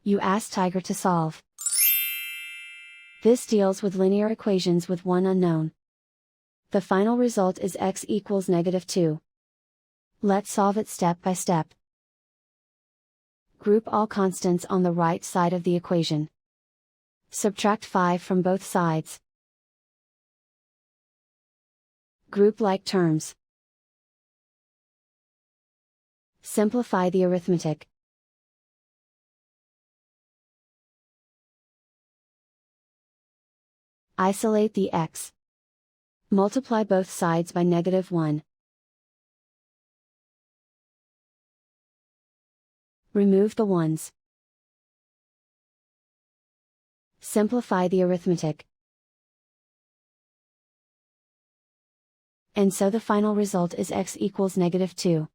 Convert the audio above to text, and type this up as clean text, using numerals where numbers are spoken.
You ask Tiger to solve. This deals with linear equations with one unknown. The final result is x equals -2. Let's solve it step by step. Group all constants on the right side of the equation. Subtract 5 from both sides. Group like terms. Simplify the arithmetic. Isolate the x. Multiply both sides by -1. Remove the ones. Simplify the arithmetic. And so the final result is x equals -2.